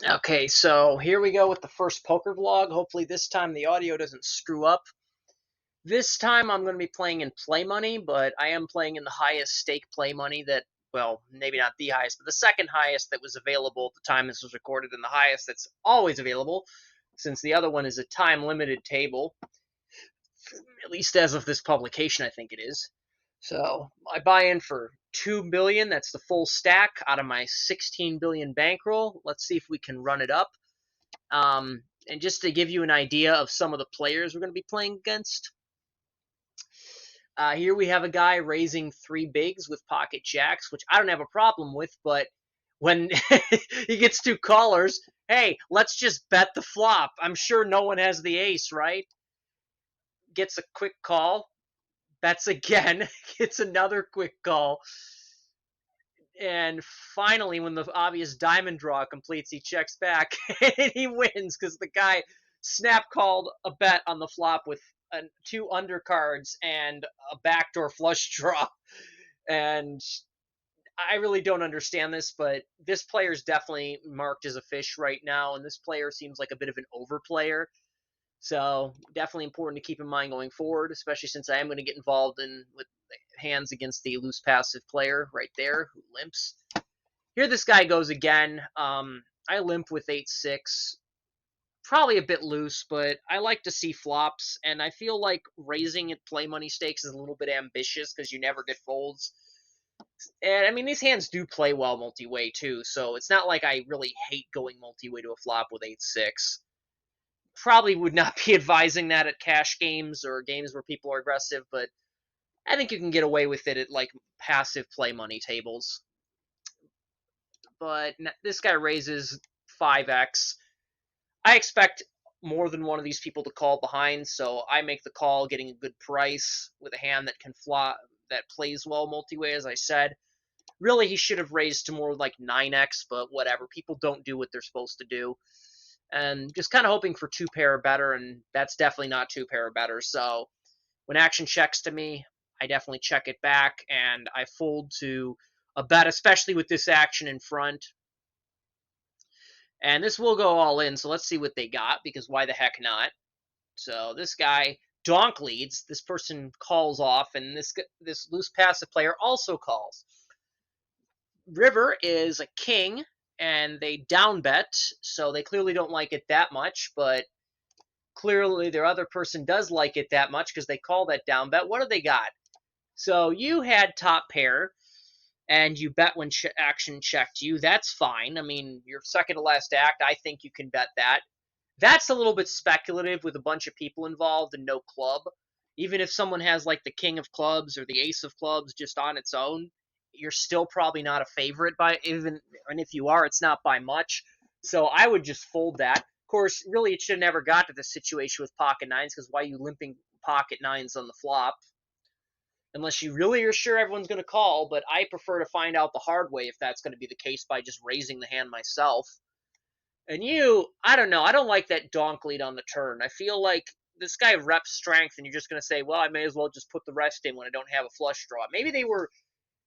Okay, so here we go with the first poker vlog. Hopefully this time the audio doesn't screw up. This time I'm going to be playing in play money, but I am playing in the highest stake play money that, well, maybe not the highest, but the second highest that was available at the time this was recorded, and the highest that's always available, since the other one is a time-limited table, at least as of this publication, I think it is. So I buy in for 2 billion. That's the full stack out of my 16 billion bankroll. Let's see if we can run it up. And just to give you an idea of some of the players we're going to be playing against, here we have a guy raising three bigs with pocket jacks, which I don't have a problem with, but when he gets two callers, hey, let's just bet the flop. I'm sure no one has the ace, right? Gets a quick call, bets again, gets another quick call. And finally, when the obvious diamond draw completes, he checks back and he wins because the guy snap called a bet on the flop with two undercards and a backdoor flush draw. And I really don't understand this, but this player is definitely marked as a fish right now, and this player seems like a bit of an overplayer. So definitely important to keep in mind going forward, especially since I am going to get involved in with hands against the loose passive player right there who limps. Here this guy goes again. I limp with 8-6. Probably a bit loose, but I like to see flops, and I feel like raising at play money stakes is a little bit ambitious because you never get folds. And I mean, these hands do play well multi-way too, so it's not like I really hate going multi-way to a flop with 8-6. Probably would not be advising that at cash games or games where people are aggressive, but I think you can get away with it at like passive play money tables. But this guy raises 5x. I expect more than one of these people to call behind, so I make the call, getting a good price with a hand that can flop, that plays well multi-way, as I said. Really, he should have raised to more like 9x, but whatever. People don't do what they're supposed to do. And just kind of hoping for two pair or better, and that's definitely not two pair or better. So when action checks to me, I definitely check it back, and I fold to a bet, especially with this action in front. And this will go all in, so let's see what they got, because why the heck not? So this guy donk leads. This person calls off, and this loose passive player also calls. River is a king, and they down bet, so they clearly don't like it that much, but clearly their other person does like it that much because they call that down bet. What do they got? So you had top pair, and you bet when action checked you. That's fine. I mean, your second to last act, I think you can bet that. That's a little bit speculative with a bunch of people involved and no club. Even if someone has like the king of clubs or the ace of clubs just on its own, you're still probably not a favorite by even, and if you are, it's not by much. So I would just fold that. Of course, really, it should have never got to this situation with pocket nines because why are you limping pocket nines on the flop? Unless you really are sure everyone's going to call, but I prefer to find out the hard way if that's going to be the case by just raising the hand myself. And you, I don't know. I don't like that donk lead on the turn. I feel like this guy reps strength, and you're just going to say, well, I may as well just put the rest in when I don't have a flush draw. Maybe they were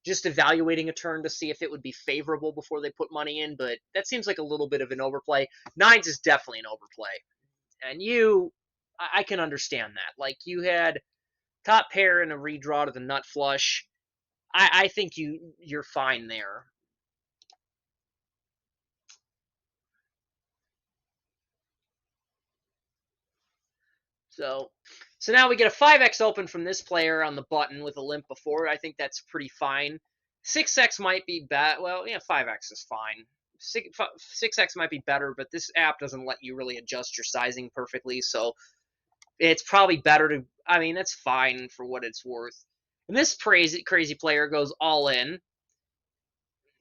just evaluating a turn to see if it would be favorable before they put money in, but that seems like a little bit of an overplay. Nines is definitely an overplay. And you, I can understand that. Like, you had top pair and a redraw to the nut flush. I think you're fine there. So, so now we get a 5x open from this player on the button with a limp before. I think that's pretty fine. 6x might be bad. Well, yeah, 5x is fine. 6x might be better, but this app doesn't let you really adjust your sizing perfectly, so it's probably better to. I mean, that's fine for what it's worth. And this crazy player goes all in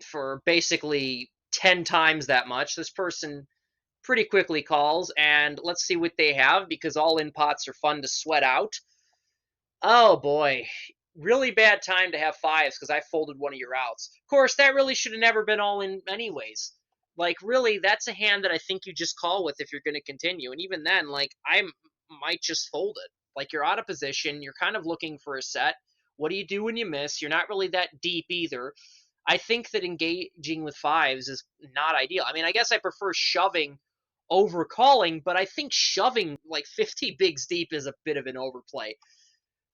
for basically 10 times that much. This person pretty quickly calls, and let's see what they have because all-in pots are fun to sweat out. Oh boy, really bad time to have fives because I folded one of your outs. Of course, that really should have never been all in anyways. Like, really, that's a hand that I think you just call with if you're going to continue. And even then, like, I might just fold it. Like, you're out of position. You're kind of looking for a set. What do you do when you miss? You're not really that deep either. I think that engaging with fives is not ideal. I mean, I guess I prefer shoving over calling, but I think shoving like 50 bigs deep is a bit of an overplay.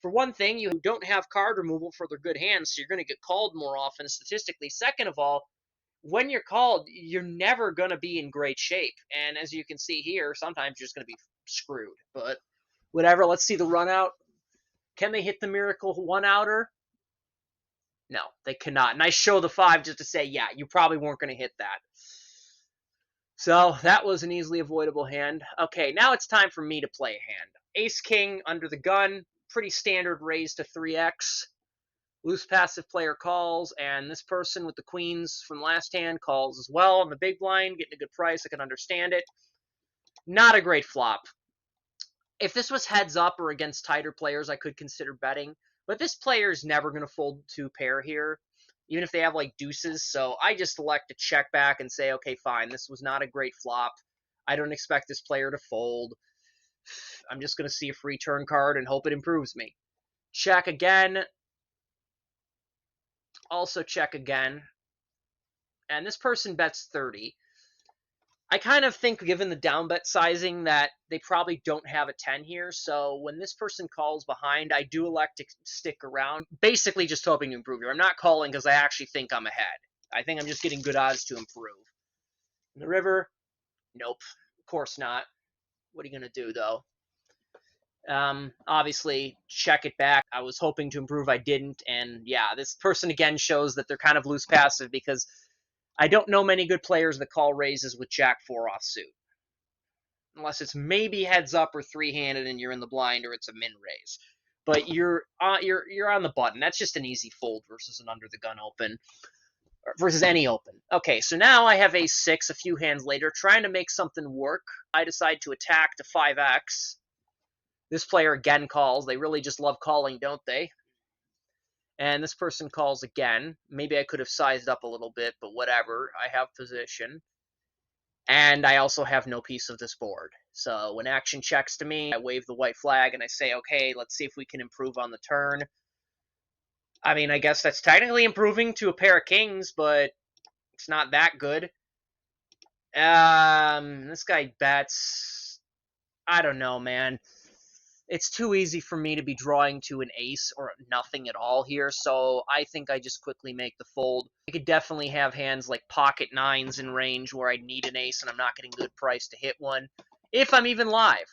For one thing, you don't have card removal for their good hands, so you're going to get called more often statistically. Second of all, when you're called, you're never going to be in great shape. And as you can see here, sometimes you're just going to be screwed. But whatever, let's see the run out. Can they hit the miracle one outer? No, they cannot. And I show the 5 just to say, yeah, you probably weren't going to hit that. So that was an easily avoidable hand. Okay, now it's time for me to play a hand. Ace-King under the gun, pretty standard raise to 3x. Loose passive player calls, and this person with the queens from last hand calls as well on the big blind, getting a good price. I can understand it. Not a great flop. If this was heads up or against tighter players, I could consider betting. But this player is never going to fold 2 pair here, even if they have like deuces. So I just elect to check back and say, okay, fine, this was not a great flop. I don't expect this player to fold. I'm just going to see a free turn card and hope it improves me. Check again. Also check again. And this person bets 30. I kind of think, given the down bet sizing, that they probably don't have a 10 here. So when this person calls behind, I do elect to stick around, basically just hoping to improve here. I'm not calling because I actually think I'm ahead. I think I'm just getting good odds to improve. In the river, nope, of course not. What are you going to do, though? Obviously, check it back. I was hoping to improve. I didn't. And yeah, this person again shows that they're kind of loose passive because I don't know many good players that call raises with Jack 4 offsuit. Unless it's maybe heads up or 3-handed and you're in the blind, or it's a min raise. But you're on the button. That's just an easy fold versus an under the gun open, versus any open. Okay, so now I have ace-6 a few hands later, trying to make something work. I decide to attack to 5x. This player again calls. They really just love calling, don't they? And this person calls again. Maybe I could have sized up a little bit, but whatever. I have position. And I also have no piece of this board. So when action checks to me, I wave the white flag and I say, okay, let's see if we can improve on the turn. I mean, I guess that's technically improving to a pair of kings, but it's not that good. This guy bets. I don't know, man. It's too easy for me to be drawing to an ace or nothing at all here, so I think I just quickly make the fold. I could definitely have hands like pocket nines in range where I need an ace and I'm not getting good price to hit one, if I'm even live.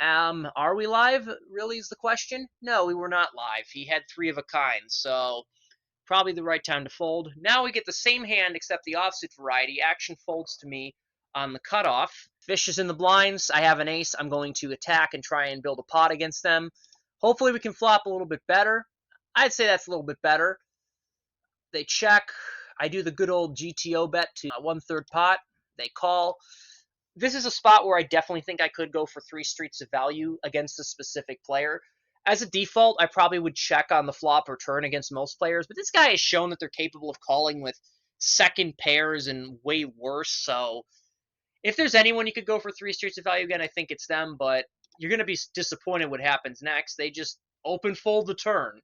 Are we live, really, is the question? No, we were not live. He had 3 of a kind, so probably the right time to fold. Now we get the same hand except the offsuit variety. Action folds to me on the cutoff. Fish is in the blinds. I have an ace. I'm going to attack and try and build a pot against them. Hopefully we can flop a little bit better. I'd say that's a little bit better. They check. I do the good old GTO bet to 1/3 pot. They call. This is a spot where I definitely think I could go for 3 streets of value against a specific player. As a default, I probably would check on the flop or turn against most players, but this guy has shown that they're capable of calling with second pairs and way worse, so if there's anyone you could go for 3 streets of value again, I think it's them, but you're going to be disappointed what happens next. They just open fold the turn.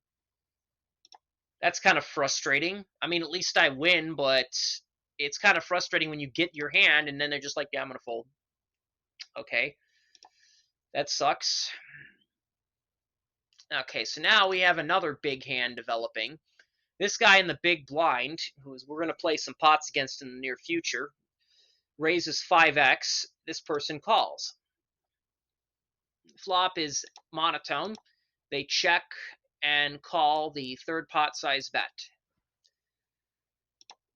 That's kind of frustrating. I mean, at least I win, but it's kind of frustrating when you get your hand and then they're just like, yeah, I'm going to fold. Okay. That sucks. Okay, so now we have another big hand developing. This guy in the big blind, who we're going to play some pots against in the near future, raises 5x. This person calls. Flop is monotone. They check and call the 3rd pot size bet.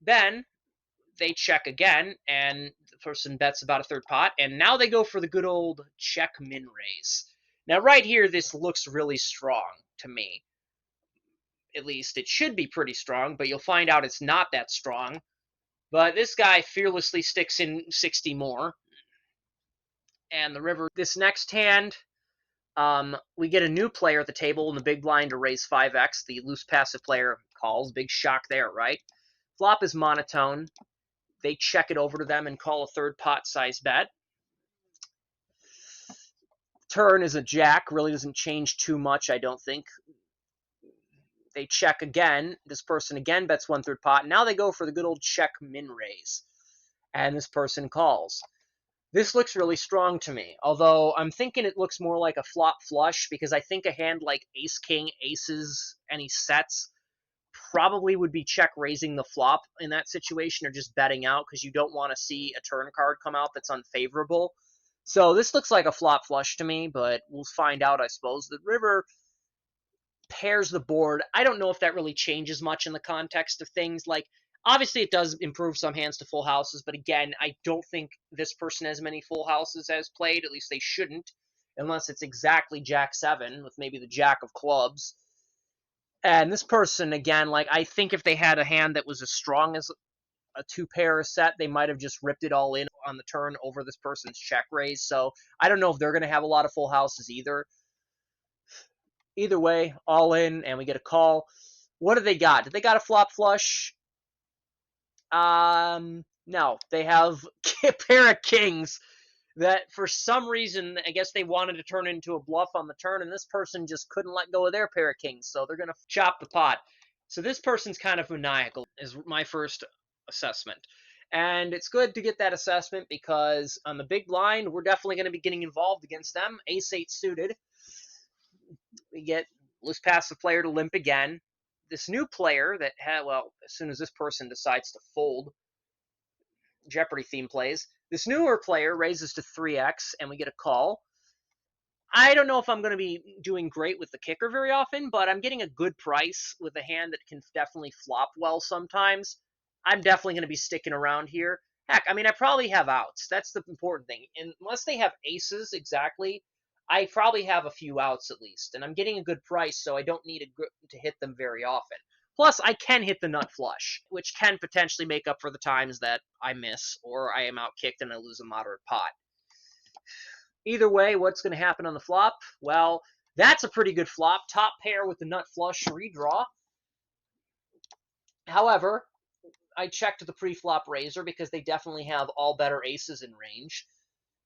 Then they check again, and the person bets about a 3rd pot, and now they go for the good old check min raise. Now right here, this looks really strong to me. At least it should be pretty strong, but you'll find out it's not that strong. But this guy fearlessly sticks in 60 more. And the river, this next hand, we get a new player at the table in the big blind to raise 5x. The loose passive player calls. Big shock there, right? Flop is monotone. They check it over to them and call a 3rd pot size bet. Turn is a jack. Really doesn't change too much, I don't think. They check again. This person again bets 1/3 pot. Now they go for the good old check min raise. And this person calls. This looks really strong to me, although I'm thinking it looks more like a flop flush because I think a hand like ace, king, aces, any sets probably would be check raising the flop in that situation or just betting out because you don't want to see a turn card come out that's unfavorable. So this looks like a flop flush to me, but we'll find out, I suppose. The river pairs the board. I don't know if that really changes much in the context of things. Like, obviously, it does improve some hands to full houses, but again, I don't think this person has many full houses as played. At least they shouldn't, unless it's exactly Jack 7 with maybe the Jack of clubs. And this person, again, like, I think if they had a hand that was as strong as a 2-pair set, they might have just ripped it all in on the turn over this person's check raise. So I don't know if they're going to have a lot of full houses either. Either way, all in, and we get a call. What do they got? Did they got a flop flush? No. They have a pair of kings that for some reason, I guess they wanted to turn into a bluff on the turn, and this person just couldn't let go of their pair of kings, so they're going to chop the pot. So this person's kind of maniacal, is my first assessment. And it's good to get that assessment because on the big blind, we're definitely going to be getting involved against them. Ace-8 suited. We get loose passive player to limp again. This new player that had, well, as soon as this person decides to fold, Jeopardy theme plays. This newer player raises to 3x, and we get a call. I don't know if I'm going to be doing great with the kicker very often, but I'm getting a good price with a hand that can definitely flop well sometimes. I'm definitely going to be sticking around here. Heck, I mean, I probably have outs. That's the important thing. And unless they have aces exactly, I probably have a few outs at least. And I'm getting a good price, so I don't need to hit them very often. Plus, I can hit the nut flush, which can potentially make up for the times that I miss or I am outkicked and I lose a moderate pot. Either way, what's going to happen on the flop? Well, that's a pretty good flop. Top pair with the nut flush redraw. However, I checked the pre-flop raiser because they definitely have all better aces in range.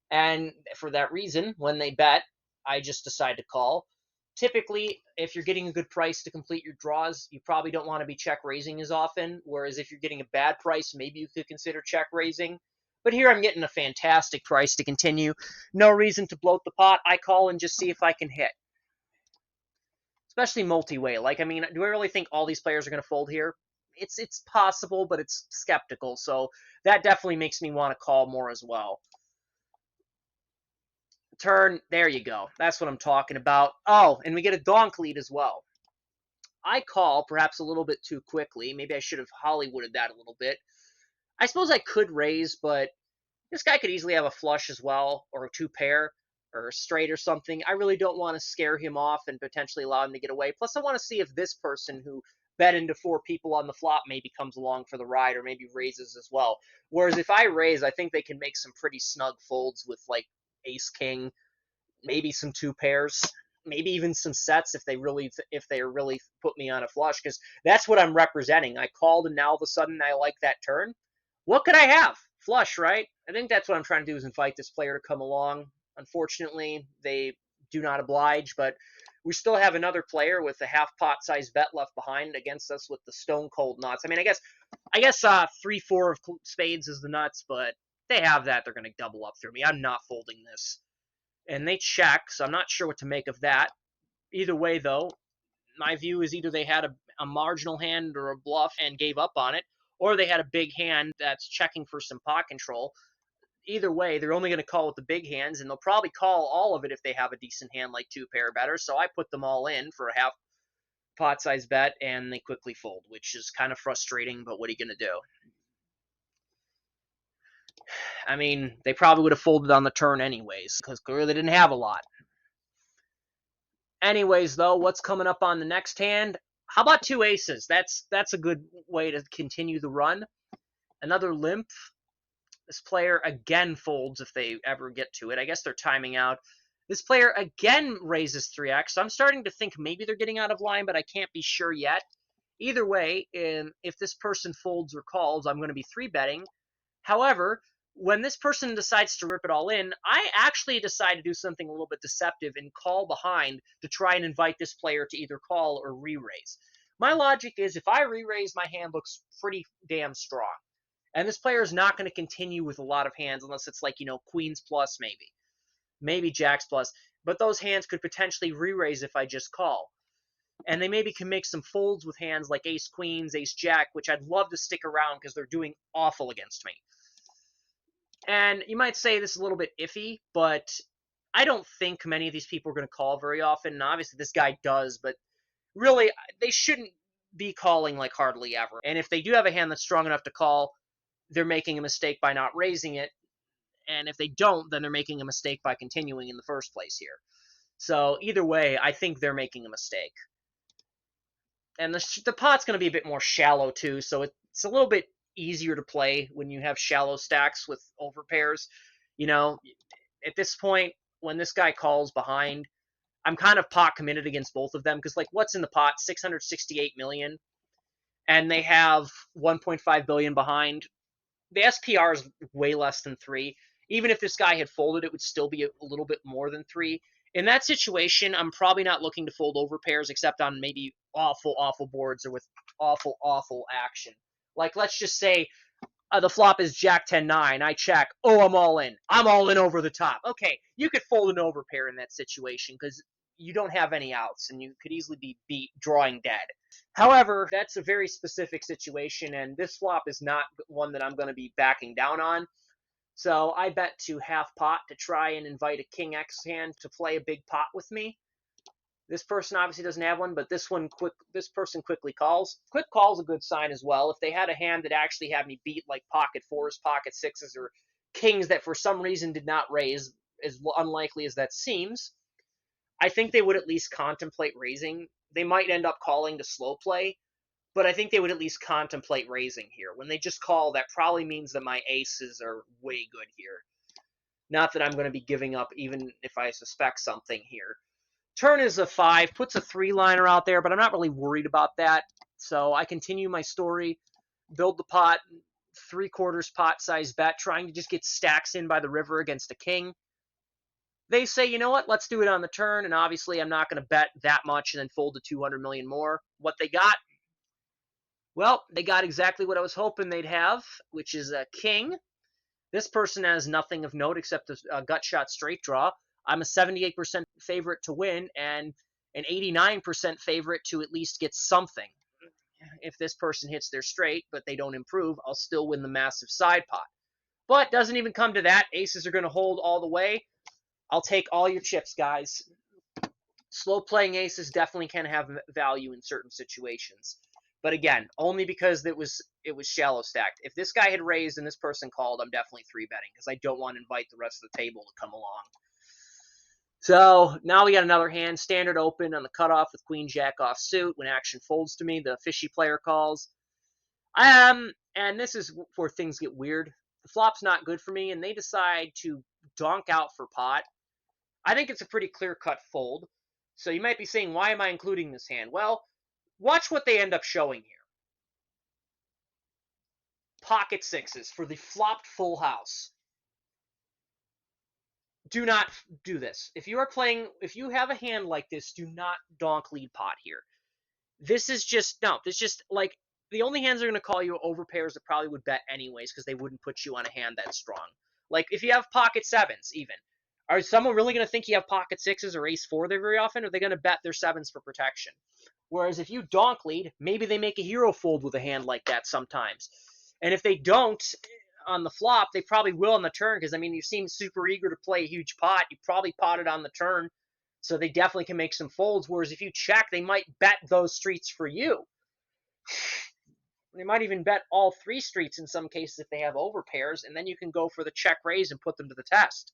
And for that reason, when they bet, I just decide to call. Typically, if you're getting a good price to complete your draws, you probably don't want to be check raising as often. Whereas if you're getting a bad price, maybe you could consider check raising. But here I'm getting a fantastic price to continue. No reason to bloat the pot. I call and just see if I can hit. Especially multi-way. Like, I mean, do I really think all these players are going to fold here? It's possible, but it's skeptical. So that definitely makes me want to call more as well. Turn, there you go. That's what I'm talking about. Oh, and we get a donk lead as well. I call perhaps a little bit too quickly. Maybe I should have Hollywooded that a little bit. I suppose I could raise, but this guy could easily have a flush as well, or a 2-pair, or a straight or something. I really don't want to scare him off and potentially allow him to get away. Plus, I want to see if this person who bet into 4 people on the flop maybe comes along for the ride or maybe raises as well. Whereas if I raise, I think they can make some pretty snug folds with like ace-king, maybe some 2-pairs, maybe even some sets if they really put me on a flush, because that's what I'm representing. I called and now all of a sudden I like that turn. What could I have? Flush, right? I think that's what I'm trying to do is invite this player to come along. Unfortunately, they do not oblige, but we still have another player with a half pot size bet left behind against us with the stone cold nuts. I mean, I guess 3-4 of spades is the nuts, but they have that. They're going to double up through me. I'm not folding this. And they check, so I'm not sure what to make of that. Either way, though, my view is either they had a marginal hand or a bluff and gave up on it, or they had a big hand that's checking for some pot control. Either way, they're only going to call with the big hands, and they'll probably call all of it if they have a decent hand like 2-pair better. So I put them all in for a half pot size bet, and they quickly fold, which is kind of frustrating, but what are you going to do? I mean, they probably would have folded on the turn anyways, because clearly they didn't have a lot. Anyways, though, what's coming up on the next hand? How about 2 aces? That's a good way to continue the run. Another limp. This player again folds if they ever get to it. I guess they're timing out. This player again raises 3x. So I'm starting to think maybe they're getting out of line, but I can't be sure yet. Either way, if this person folds or calls, I'm going to be 3-betting. However, when this person decides to rip it all in, I actually decide to do something a little bit deceptive and call behind to try and invite this player to either call or re-raise. My logic is if I re-raise, my hand looks pretty damn strong. And this player is not going to continue with a lot of hands unless it's like, queens plus maybe. Maybe jacks plus. But those hands could potentially re-raise if I just call. And they maybe can make some folds with hands like ace queens, ace jack, which I'd love to stick around because they're doing awful against me. And you might say this is a little bit iffy, but I don't think many of these people are going to call very often. And obviously this guy does, but really, they shouldn't be calling like hardly ever. And if they do have a hand that's strong enough to call, they're making a mistake by not raising it. And if they don't, then they're making a mistake by continuing in the first place here. So either way, I think they're making a mistake. And the pot's going to be a bit more shallow too, so it's a little bit easier to play when you have shallow stacks with overpairs. At this point, when this guy calls behind, I'm kind of pot committed against both of them because, like, what's in the pot? 668 million, and they have 1.5 billion behind. The SPR is way less than 3. Even if this guy had folded, it would still be a little bit more than 3. In that situation, I'm probably not looking to fold over pairs except on maybe awful, awful boards or with awful, awful action. Like, let's just say the flop is Jack 10-9. I check. Oh, I'm all in. I'm all in over the top. Okay, you could fold an overpair in that situation because you don't have any outs and you could easily be beat drawing dead. However, that's a very specific situation, and this flop is not one that I'm going to be backing down on. So I bet to half pot to try and invite a King X hand to play a big pot with me. This person obviously doesn't have one, but this person quickly calls. Quick call is a good sign as well. If they had a hand that actually had me beat like pocket fours, pocket sixes, or kings that for some reason did not raise, as unlikely as that seems, I think they would at least contemplate raising. They might end up calling to slow play, but I think they would at least contemplate raising here. When they just call, that probably means that my aces are way good here. Not that I'm going to be giving up even if I suspect something here. Turn is a 5, puts a 3-liner out there, but I'm not really worried about that. So I continue my story, build the pot, 3/4 pot size bet, trying to just get stacks in by the river against a king. They say, you know what, let's do it on the turn, and obviously I'm not going to bet that much and then fold to 200 million more. What they got? Well, they got exactly what I was hoping they'd have, which is a king. This person has nothing of note except a gut shot straight draw. I'm a 78% favorite to win and an 89% favorite to at least get something. If this person hits their straight, but they don't improve, I'll still win the massive side pot. But doesn't even come to that. Aces are going to hold all the way. I'll take all your chips, guys. Slow playing aces definitely can have value in certain situations. But again, only because it was shallow stacked. If this guy had raised and this person called, I'm definitely 3-betting because I don't want to invite the rest of the table to come along. So now we got another hand, standard open on the cutoff with queen jack off suit. When action folds to me, the fishy player calls. And this is where things get weird. The flop's not good for me, and they decide to donk out for pot. I think it's a pretty clear-cut fold. So you might be saying, why am I including this hand? Well, watch what they end up showing here. Pocket sixes for the flopped full house. Do not do this. If you have a hand like this, do not donk lead pot here. This is just like the only hands that are going to call you over pairs that probably would bet anyways because they wouldn't put you on a hand that strong. Like if you have pocket sevens even. Are someone really going to think you have pocket sixes or ace 4 there very often? Or are they going to bet their sevens for protection? Whereas if you donk lead, maybe they make a hero fold with a hand like that sometimes. And if they don't on the flop, they probably will on the turn because, I mean, you seem super eager to play a huge pot. You probably potted on the turn, so they definitely can make some folds. Whereas if you check, they might bet those streets for you. They might even bet all 3 streets in some cases if they have overpairs, and then you can go for the check raise and put them to the test.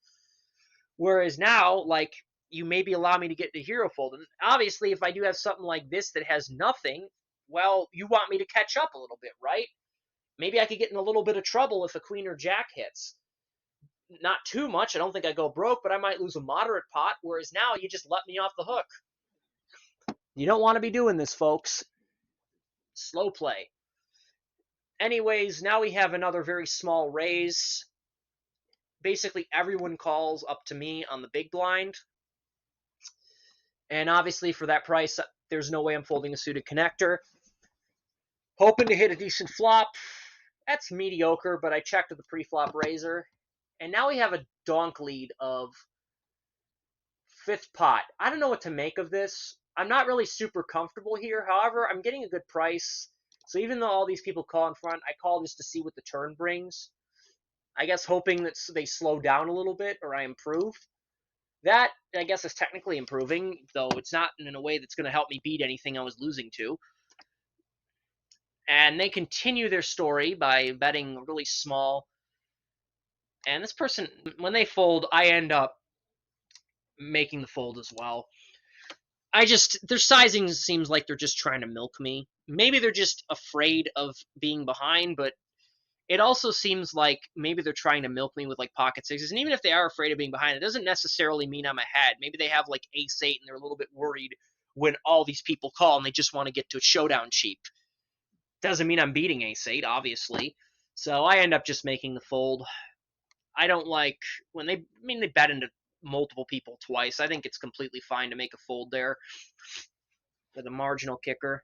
Whereas now, like, you maybe allow me to get the hero fold. And obviously, if I do have something like this that has nothing, well, you want me to catch up a little bit, right? Maybe I could get in a little bit of trouble if a queen or jack hits. Not too much. I don't think I go broke, but I might lose a moderate pot, whereas now you just let me off the hook. You don't want to be doing this, folks. Slow play. Anyways, now we have another very small raise. Basically, everyone calls up to me on the big blind. And obviously, for that price, there's no way I'm folding a suited connector. Hoping to hit a decent flop. That's mediocre, but I checked with the pre-flop raiser. And now we have a donk lead of fifth pot. I don't know what to make of this. I'm not really super comfortable here. However, I'm getting a good price. So even though all these people call in front, I call just to see what the turn brings. I guess hoping that they slow down a little bit or I improve. That, I guess, is technically improving, though it's not in a way that's going to help me beat anything I was losing to. And they continue their story by betting really small. And this person, when they fold, I end up making the fold as well. Their sizing seems like they're just trying to milk me. Maybe they're just afraid of being behind, but it also seems like maybe they're trying to milk me with like pocket sixes. And even if they are afraid of being behind, it doesn't necessarily mean I'm ahead. Maybe they have like ace eight and they're a little bit worried when all these people call and they just want to get to a showdown cheap. Doesn't mean I'm beating ace eight, obviously. So I end up just making the fold. I don't like when they bet into multiple people twice. I think it's completely fine to make a fold there for the marginal kicker.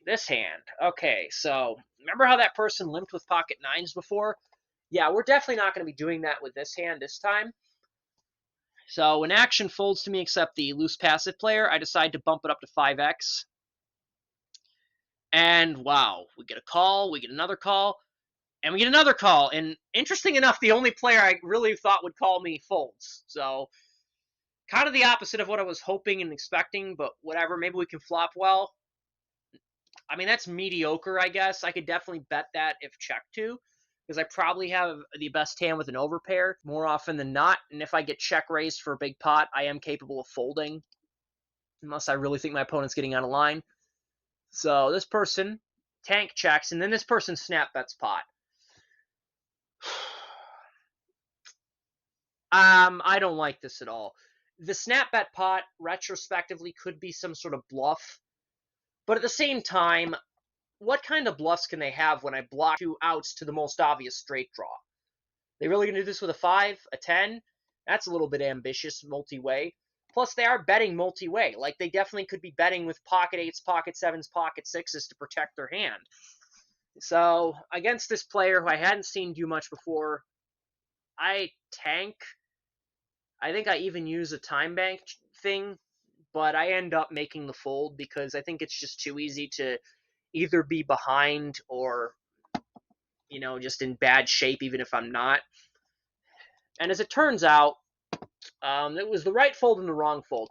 This hand. Okay, so remember how that person limped with pocket nines before? Yeah, we're definitely not going to be doing that with this hand this time. So when action folds to me except the loose passive player, I decide to bump it up to 5x. And wow, we get a call, we get another call, and we get another call. And interesting enough, the only player I really thought would call me folds. So kind of the opposite of what I was hoping and expecting, but whatever. Maybe we can flop well. I mean, that's mediocre, I guess. I could definitely bet that if checked to, because I probably have the best hand with an overpair more often than not. And if I get check raised for a big pot, I am capable of folding, unless I really think my opponent's getting out of line. So this person tank checks, and then this person snap bets pot. I don't like this at all. The snap bet pot, retrospectively, could be some sort of bluff. But at the same time, what kind of bluffs can they have when I block 2 outs to the most obvious straight draw? They really going to do this with a 5, a 10? That's a little bit ambitious, multi-way. Plus, they are betting multi-way. Like, they definitely could be betting with pocket 8s, pocket 7s, pocket 6s to protect their hand. So, against this player who I hadn't seen do much before, I tank. I think I even use a time bank thing, but I end up making the fold because I think it's just too easy to either be behind or, just in bad shape, even if I'm not. And as it turns out, it was the right fold and the wrong fold.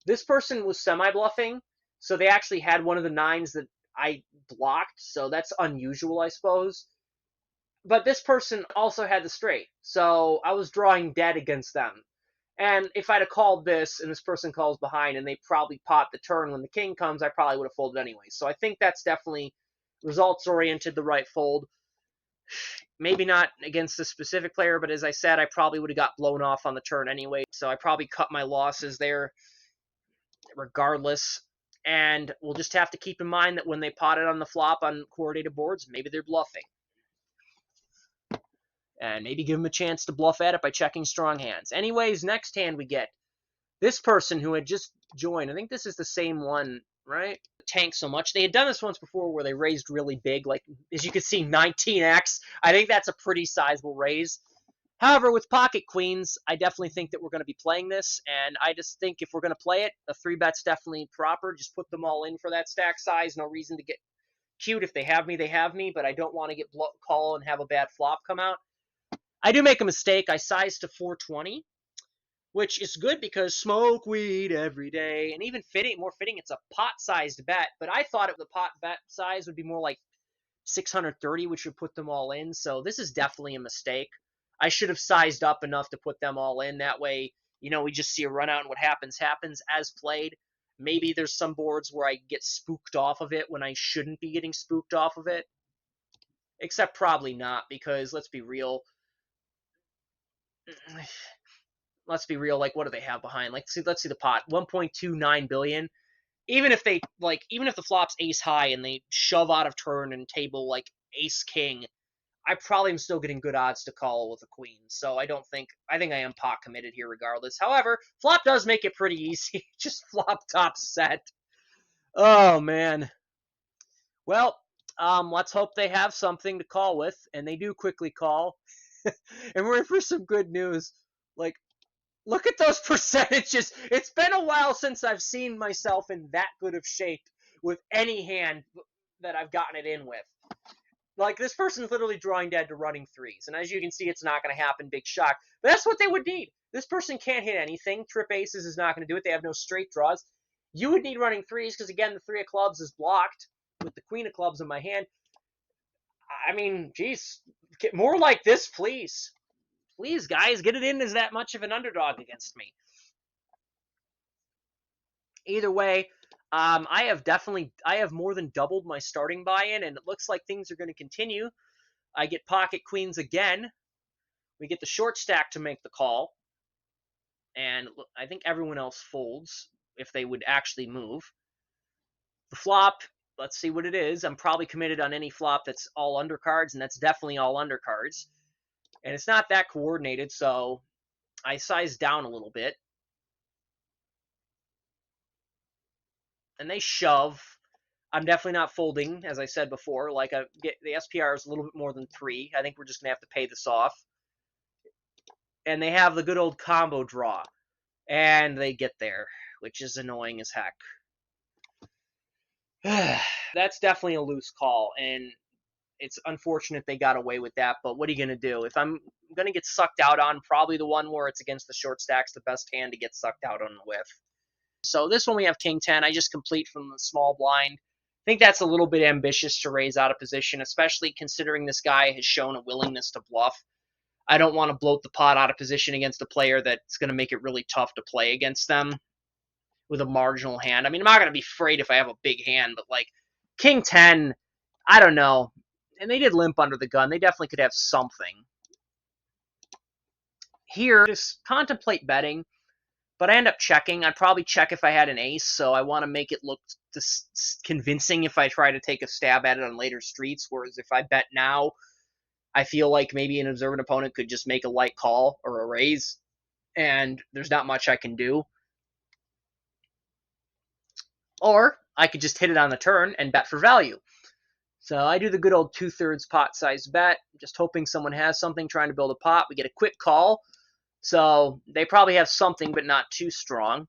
This person was semi-bluffing, so they actually had one of the nines that I blocked, so that's unusual, I suppose. But this person also had the straight, so I was drawing dead against them. And if I'd have called this and this person calls behind and they probably pot the turn when the king comes, I probably would have folded anyway. So I think that's definitely results-oriented, the right fold. Maybe not against this specific player, but as I said, I probably would have got blown off on the turn anyway. So I probably cut my losses there regardless. And we'll just have to keep in mind that when they pot it on the flop on coordinated boards, maybe they're bluffing. And maybe give them a chance to bluff at it by checking strong hands. Anyways, next hand we get this person who had just joined. I think this is the same one, right? Tank so much. They had done this once before where they raised really big, like as you can see, 19x. I think that's a pretty sizable raise. However, with pocket queens, I definitely think that we're going to be playing this, and I just think if we're going to play it, a 3-bet's definitely proper. Just put them all in for that stack size. No reason to get cute. If they have me, they have me, but I don't want to get call and have a bad flop come out. I do make a mistake. I sized to 420, which is good because smoke weed every day, and even more fitting, it's a pot-sized bet, but I thought the pot bet size would be more like 630, which would put them all in, so this is definitely a mistake. I should have sized up enough to put them all in. That way, we just see a run out and what happens as played. Maybe there's some boards where I get spooked off of it when I shouldn't be getting spooked off of it. Except probably not, because let's be real. Like, what do they have behind? Let's see the pot. 1.29 billion. Even if the flop's ace high and they shove out of turn and table like ace king, I probably am still getting good odds to call with a queen, so I think I am pot committed here regardless. However, flop does make it pretty easy. Just flop top set. Oh man. Well, let's hope they have something to call with, and they do quickly call. And we're in for some good news. Like, look at those percentages. It's been a while since I've seen myself in that good of shape with any hand that I've gotten it in with. Like, this person's literally drawing dead to running threes. And as you can see, it's not going to happen. Big shock. But that's what they would need. This person can't hit anything. Trip aces is not going to do it. They have no straight draws. You would need running threes because, again, the three of clubs is blocked with the queen of clubs in my hand. I mean, geez, get more like this, please. Please, guys, get it in as that much of an underdog against me. Either way, I have more than doubled my starting buy-in, and it looks like things are going to continue. I get pocket queens again. We get the short stack to make the call, and I think everyone else folds if they would actually move. The flop, let's see what it is. I'm probably committed on any flop that's all undercards, and that's definitely all undercards. And it's not that coordinated, so I sized down a little bit. And they shove. I'm definitely not folding, as I said before. Like, the SPR is a little bit more than 3. I think we're just going to have to pay this off. And they have the good old combo draw. And they get there, which is annoying as heck. That's definitely a loose call, and it's unfortunate they got away with that, but what are you going to do? If I'm going to get sucked out on, probably the one where it's against the short stack's the best hand to get sucked out on with. So this one we have king 10. I just complete from the small blind. I think that's a little bit ambitious to raise out of position, especially considering this guy has shown a willingness to bluff. I don't want to bloat the pot out of position against a player that's going to make it really tough to play against them with a marginal hand. I mean, I'm not going to be afraid if I have a big hand, but like king 10, I don't know. And they did limp under the gun. They definitely could have something. Here, just contemplate betting, but I end up checking. I'd probably check if I had an ace, so I want to make it look convincing if I try to take a stab at it on later streets, whereas if I bet now, I feel like maybe an observant opponent could just make a light call or a raise, and there's not much I can do. Or I could just hit it on the turn and bet for value. So I do the good old 2/3 pot size bet, just hoping someone has something, trying to build a pot. We get a quick call. So they probably have something, but not too strong.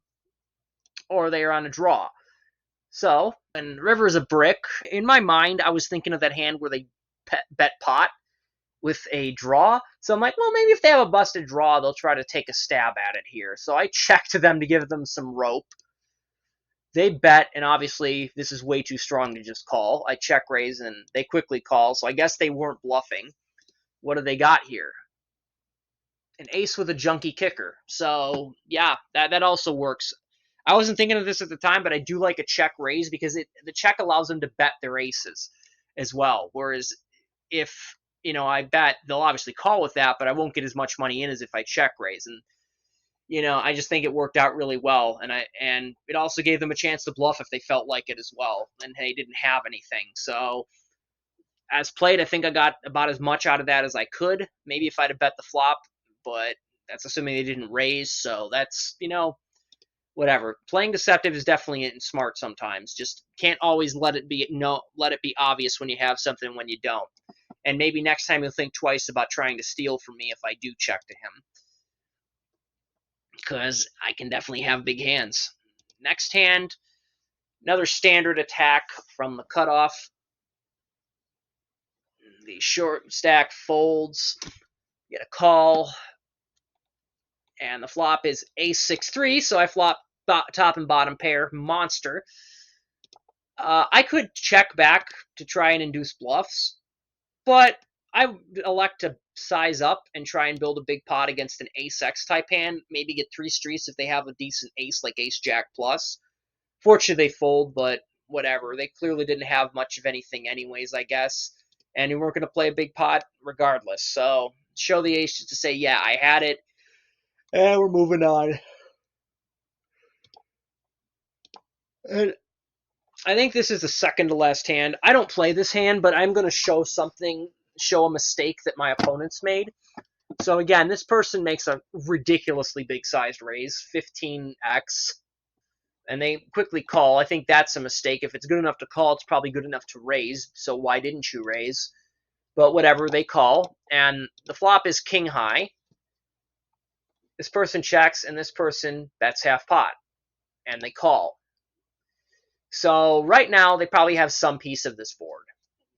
Or they are on a draw. So, and river's a brick. In my mind, I was thinking of that hand where they bet pot with a draw. So I'm like, well, maybe if they have a busted draw, they'll try to take a stab at it here. So I check to them to give them some rope. They bet, and obviously this is way too strong to just call. I check raise, and they quickly call, so I guess they weren't bluffing. What do they got here? An ace with a junky kicker. So, yeah, that also works. I wasn't thinking of this at the time, but I do like a check raise because the check allows them to bet their aces as well. Whereas if, I bet, they'll obviously call with that, but I won't get as much money in as if I check raise. And I just think it worked out really well, and it also gave them a chance to bluff if they felt like it as well, and they didn't have anything. So, as played, I think I got about as much out of that as I could. Maybe if I'd have bet the flop, but that's assuming they didn't raise. So that's whatever. Playing deceptive is definitely smart sometimes. Just can't always let it be obvious when you have something when you don't. And maybe next time you'll think twice about trying to steal from me if I do check to him, because I can definitely have big hands. Next hand, another standard attack from the cutoff. The short stack folds, get a call, and the flop is ace 6-3, so I flop top and bottom pair, monster. I could check back to try and induce bluffs, but I elect to size up and try and build a big pot against an ace-x type hand, maybe get 3 streets if they have a decent ace like ace-jack plus. Fortunately, they fold, but whatever. They clearly didn't have much of anything anyways, I guess, and we weren't going to play a big pot regardless. So show the ace just to say, yeah, I had it, and we're moving on. And I think this is the second to last hand. I don't play this hand, but I'm going to show something show a mistake that my opponents made. So again, this person makes a ridiculously big sized raise, 15x, and they quickly call. I think that's a mistake. If it's good enough to call, it's probably good enough to raise. So why didn't you raise? But whatever, they call, and the flop is king high. This person checks, and this person bets half pot, and they call. So right now, they probably have some piece of this board.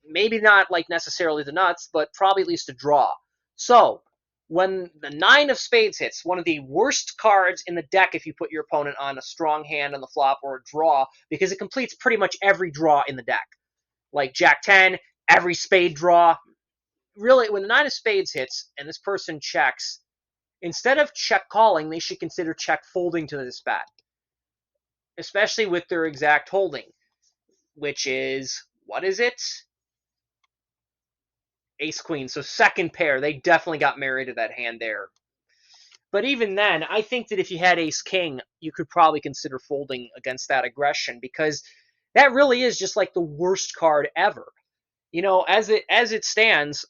Maybe not like necessarily the nuts, but probably at least a draw. So when the 9 of spades hits, one of the worst cards in the deck if you put your opponent on a strong hand on the flop or a draw, because it completes pretty much every draw in the deck. Like Jack 10, every spade draw. Really, when the 9 of spades hits and this person checks, instead of check calling, they should consider check folding to this bet. Especially with their exact holding, which is, what is it? Ace queen. So second pair, they definitely got married to that hand there. But even then, I think that if you had ace king, you could probably consider folding against that aggression, because that really is just like the worst card ever. You know, as it stands,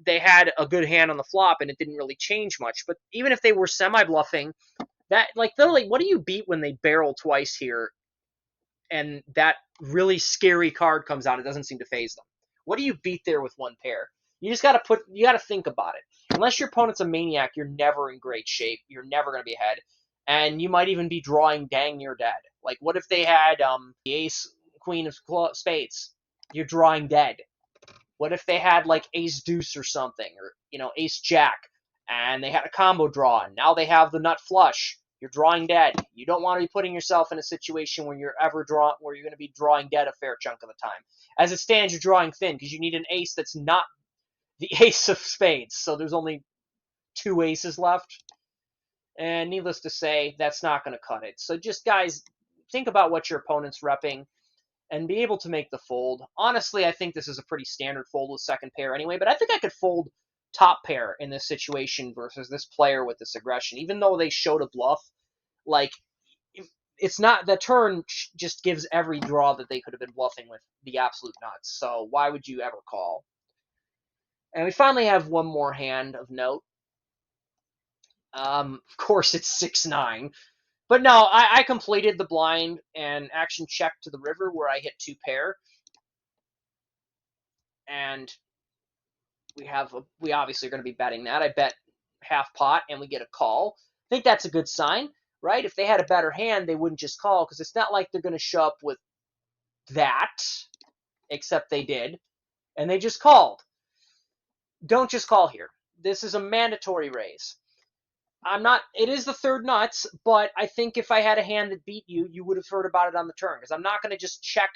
they had a good hand on the flop and it didn't really change much. But even if they were semi-bluffing, that, like, literally, what do you beat when they barrel twice here and that really scary card comes out? It doesn't seem to phase them. What do you beat there with one pair? You just got to think about it. Unless your opponent's a maniac, you're never in great shape. You're never going to be ahead. And you might even be drawing dang near dead. Like, what if they had the ace, queen of spades? You're drawing dead. What if they had, like, ace deuce or something? Or, you know, ace jack. And they had a combo draw. And now they have the nut flush. You're drawing dead. You don't want to be putting yourself in a situation where you're going to be drawing dead a fair chunk of the time. As it stands, you're drawing thin because you need an ace that's not the ace of spades. So there's only 2 aces left. And needless to say, that's not going to cut it. So just, guys, think about what your opponent's repping and be able to make the fold. Honestly, I think this is a pretty standard fold with second pair anyway, but I think I could fold top pair in this situation versus this player with this aggression. Even though they showed a bluff, like, it's not, the turn just gives every draw that they could have been bluffing with the absolute nuts. So why would you ever call? And we finally have one more hand of note. Of course, it's 6-9. But no, I completed the blind and action checked to the river where I hit 2 pair. And we obviously are going to be betting that. I bet half pot and we get a call. I think that's a good sign, right? If they had a better hand, they wouldn't just call, because it's not like they're going to show up with that, except they did, and they just called. Don't just call here. This is a mandatory raise. It is the third nuts, but I think if I had a hand that beat you, you would have heard about it on the turn, because I'm not going to just check.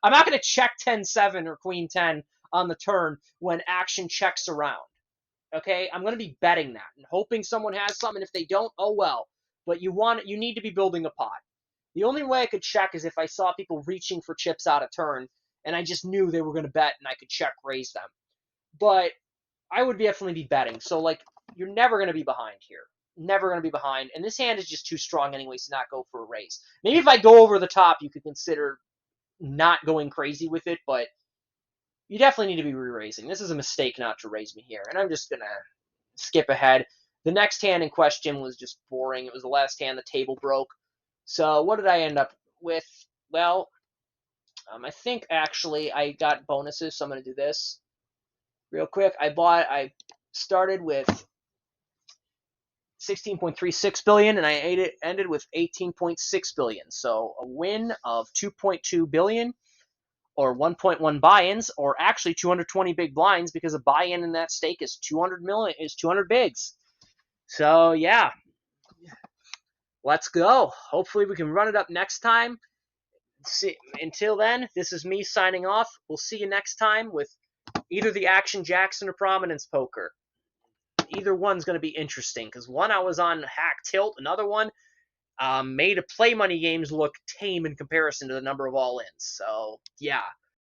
I'm not going to check 10-7 or queen 10 on the turn when action checks around. Okay, I'm going to be betting that and hoping someone has some, and if they don't, oh well. But you need to be building a pot. The only way I could check is if I saw people reaching for chips out of turn, and I just knew they were going to bet, and I could check raise them. But I would definitely be betting. So, like, you're never going to be behind here. Never going to be behind. And this hand is just too strong anyways to not go for a raise. Maybe if I go over the top, you could consider not going crazy with it, but you definitely need to be re-raising. This is a mistake not to raise me here, and I'm just going to skip ahead. The next hand in question was just boring. It was the last hand the table broke. So what did I end up with? Well, I think actually I got bonuses, so I'm going to do this real quick. I started with 16.36 billion, and I ended with 18.6 billion. So a win of 2.2 billion, or 1.1 buy-ins, or actually 220 big blinds, because a buy-in in that stake is 200 bigs. So yeah, let's go. Hopefully we can run it up next time. Until then, this is me signing off. We'll see you next time with either the Action Jackson or Prominence Poker. Either one's going to be interesting, because one I was on hack tilt, another one made a play money games look tame in comparison to the number of all-ins. So yeah.